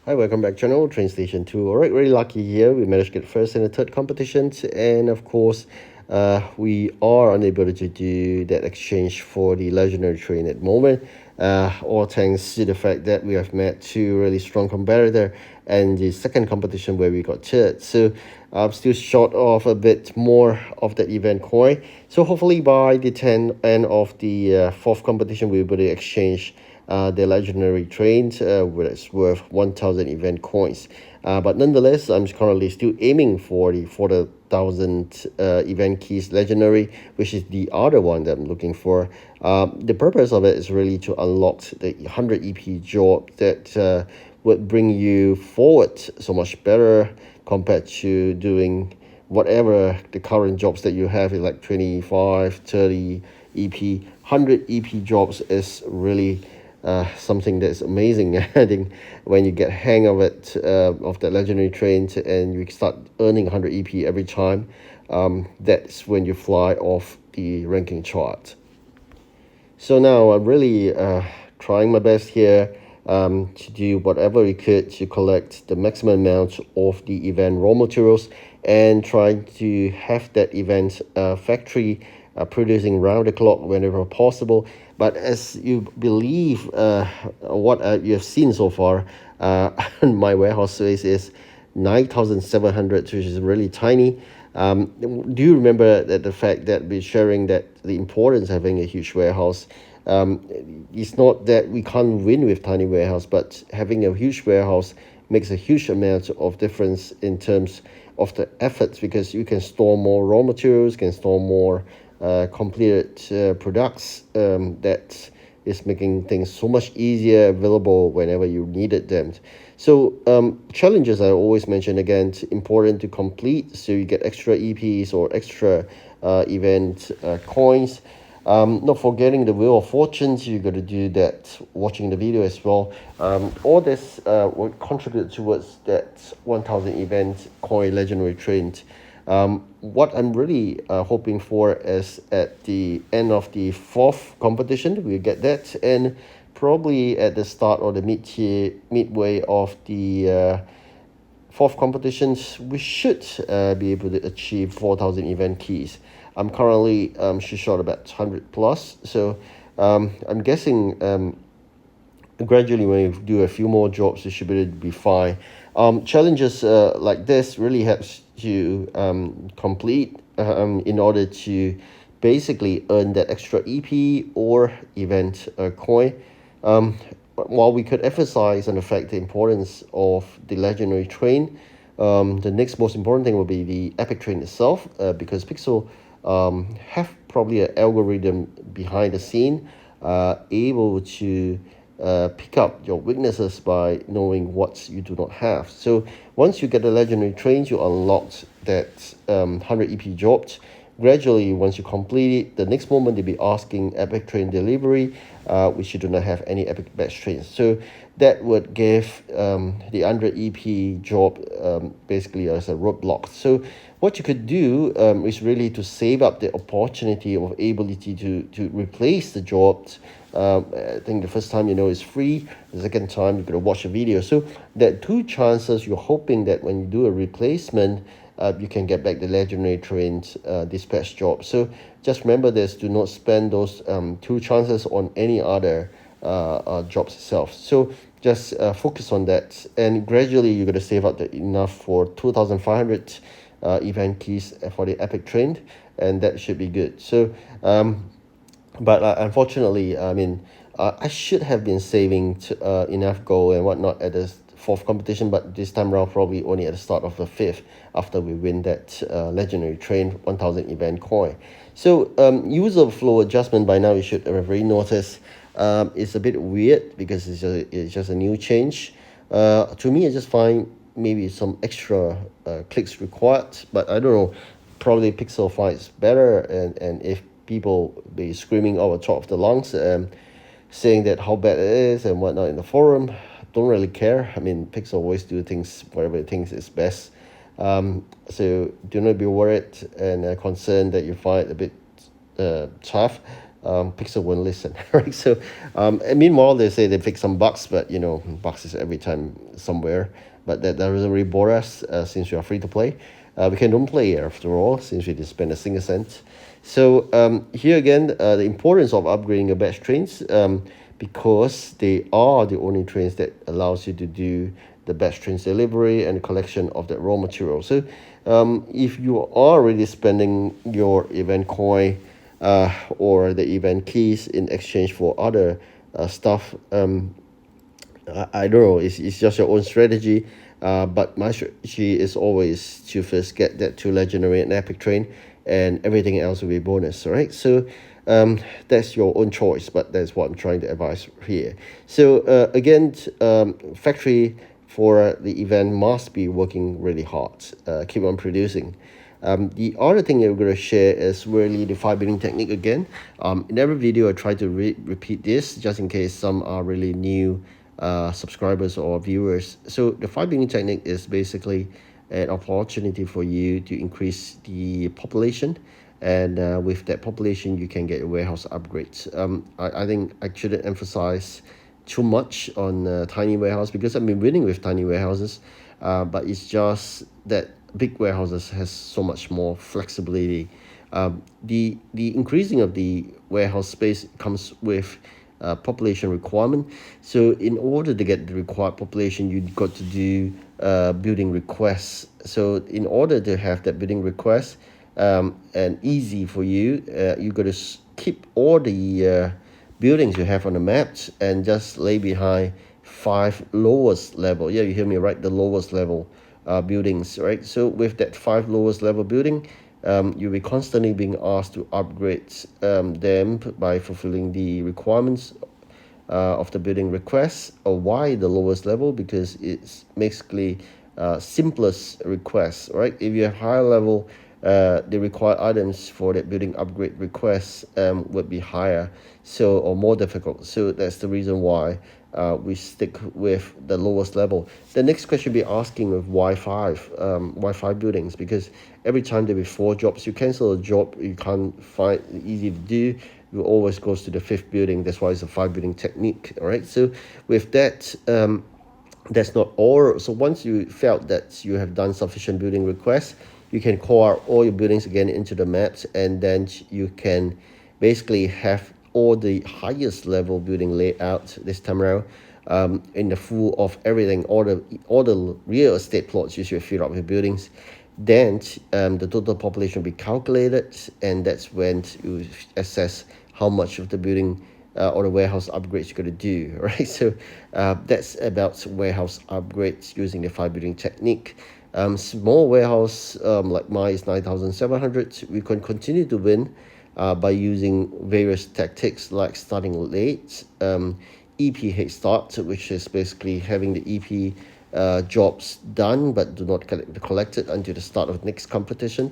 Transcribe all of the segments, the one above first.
Hi, welcome back channel, TrainStation2. All right, really lucky here. We managed to get first and the third competitions. And of course, we are unable to do that exchange for the legendary train at the moment. All thanks to the fact that we have met two really strong competitor and the second competition where we got third. So I'm still short of a bit more of that event coin. So hopefully by the end of the fourth competition, we'll be able to exchange the legendary trains, which is worth 1,000 event coins. But nonetheless, I'm currently still aiming for the 4,000 event keys legendary, which is the other one that I'm looking for. The purpose of it is really to unlock the 100 EP job that would bring you forward so much better compared to doing whatever the current jobs that you have, like 25, 30 EP. 100 EP jobs is really something that's amazing. I think when you get hang of it, of the legendary train, and you start earning 100 EP every time, that's when you fly off the ranking chart. So now I'm really trying my best here to do whatever we could to collect the maximum amount of the event raw materials and trying to have that event factory producing round the clock whenever possible. But as you believe, what you have seen so far, my warehouse space is 9,700, which is really tiny. Do you remember that the fact that we're sharing that the importance of having a huge warehouse? It's not that we can't win with tiny warehouse, but having a huge warehouse makes a huge amount of difference in terms of the efforts, because you can store more raw materials, can store more completed products that is making things so much easier available whenever you needed them. So challenges I always mention, again, it's important to complete so you get extra EPs or extra event coins. Not forgetting the Wheel of Fortunes, you got to do that watching the video as well. All this will contribute towards that 1,000 event coin legendary train. What I'm really hoping for is at the end of the fourth competition, we'll get that, and probably at the start or the midway of the fourth competitions, we should be able to achieve 4,000 event keys. I'm currently short about 100 plus, so I'm guessing gradually when you do a few more jobs, you should be fine. Challenges like this really helps you complete in order to basically earn that extra EP or event coin. While we could emphasize on the fact the importance of the legendary train, the next most important thing will be the epic train itself, because Pixel have probably an algorithm behind the scene able to pick up your weaknesses by knowing what you do not have. So once you get the legendary trains, you unlock that 100 EP jobs. Gradually, once you complete it, the next moment they'll be asking epic train delivery, which you do not have any epic batch trains. So that would give the 100 EP job basically as a roadblock. So what you could do is really to save up the opportunity of ability to replace the jobs. I think the first time is free. The second time you're gonna watch a video. So that two chances, you're hoping that when you do a replacement, you can get back the legendary trains dispatch job. So just remember this: do not spend those two chances on any other jobs itself. So just focus on that, and gradually you're gonna save up enough for 2,500 event keys for the epic train, and that should be good. So but unfortunately, I mean, I should have been saving enough gold and whatnot at the fourth competition, but this time around probably only at the start of the fifth after we win that legendary train 1,000 event coin. So user flow adjustment, by now you should have already noticed, it's a bit weird because it's just a new change. To me, I just find maybe some extra clicks required, but I don't know, probably Pixel finds better, and if people be screaming over top of the lungs, saying that how bad it is and whatnot in the forum, don't really care. I mean, Pixel always do things whatever it thinks is best. So do not be worried and concerned that you find it a bit tough. Pixel won't listen, right? So, and meanwhile, they say they fix some bugs, but bugs is every time somewhere. But that doesn't really bore us since we are free to play. We can don't play after all since we didn't spend a single cent. So here again, the importance of upgrading your batch trains, because they are the only trains that allows you to do the batch trains delivery and collection of that raw material. So if you are already spending your event coin or the event keys in exchange for other stuff, I don't know. It's just your own strategy. But my strategy is always to first get that two legendary and epic train, and everything else will be bonus. All right. So that's your own choice, but that's what I'm trying to advise here. So again, factory for the event must be working really hard. Keep on producing. The other thing that we're going to share is really the fire building technique again. In every video, I try to repeat this just in case some are really new subscribers or viewers. So the fire building technique is basically an opportunity for you to increase the population, and with that population, you can get warehouse upgrades. I think I shouldn't emphasize too much on tiny warehouse because I've been winning with tiny warehouses, but it's just that big warehouses has so much more flexibility. The increasing of the warehouse space comes with population requirement. So in order to get the required population, you got to do building requests. So in order to have that building request and easy for you, you got to keep all the buildings you have on the maps and just lay behind 5 lowest level. Yeah, you hear me right, the lowest level buildings, right? So with that 5 lowest level building, you'll be constantly being asked to upgrade them by fulfilling the requirements of the building request. Why the lowest level? Because it's basically simplest request, right? If you have higher level, the required items for that building upgrade request would be higher, so or more difficult. So that's the reason why we stick with the lowest level. The next question be asking with Wi-Fi buildings, because every time there be 4 jobs, you cancel a job you can't find easy to do, you always goes to the 5th building. That's why it's a 5 building technique. All right. So with that, that's not all. So once you felt that you have done sufficient building requests, you can call out all your buildings again into the maps, and then you can basically have all the highest level building layout this time around in the full of everything, all the real estate plots you should fill up with buildings. Then the total population will be calculated, and that's when you assess how much of the building or the warehouse upgrades you're going to do, right? So that's about warehouse upgrades using the 5 building technique. Small warehouse like mine is 9,700. We can continue to win by using various tactics like starting late, EP head start, which is basically having the EP jobs done but do not collect it until the start of next competition.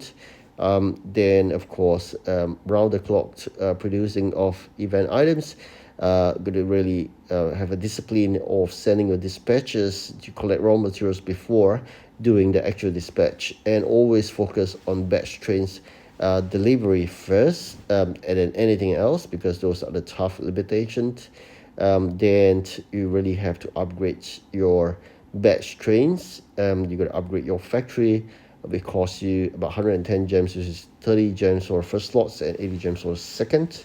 Then of course round the clock producing of event items. Going to really have a discipline of sending your dispatches to collect raw materials before doing the actual dispatch, and always focus on batch trains delivery first, and then anything else, because those are the tough limitations. Then you really have to upgrade your batch trains. You got to upgrade your factory. It costs you about 110 gems, which is 30 gems for first slots and 80 gems for second.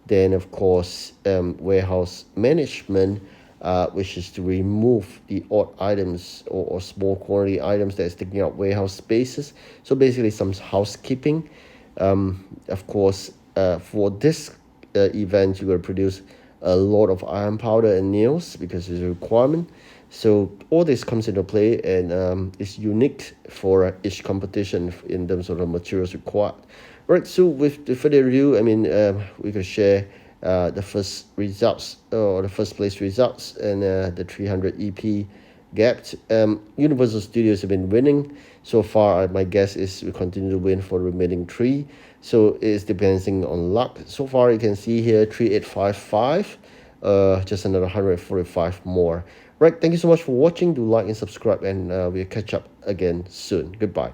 Then of course warehouse management, which is to remove the odd items or small quantity items that is taking up warehouse spaces. So basically some housekeeping. Of course for this event you're going to produce a lot of iron powder and nails because it's a requirement. So all this comes into play, and it's unique for each competition in terms of the materials required. Right, so with the further ado, I mean, we can share the first results or the first place results and the 300 EP gapped. Universal Studios have been winning so far. My guess is we continue to win for the remaining 3. So it's depending on luck. So far, you can see here 3855, just another 145 more. Right, thank you so much for watching. Do like and subscribe, and we'll catch up again soon. Goodbye.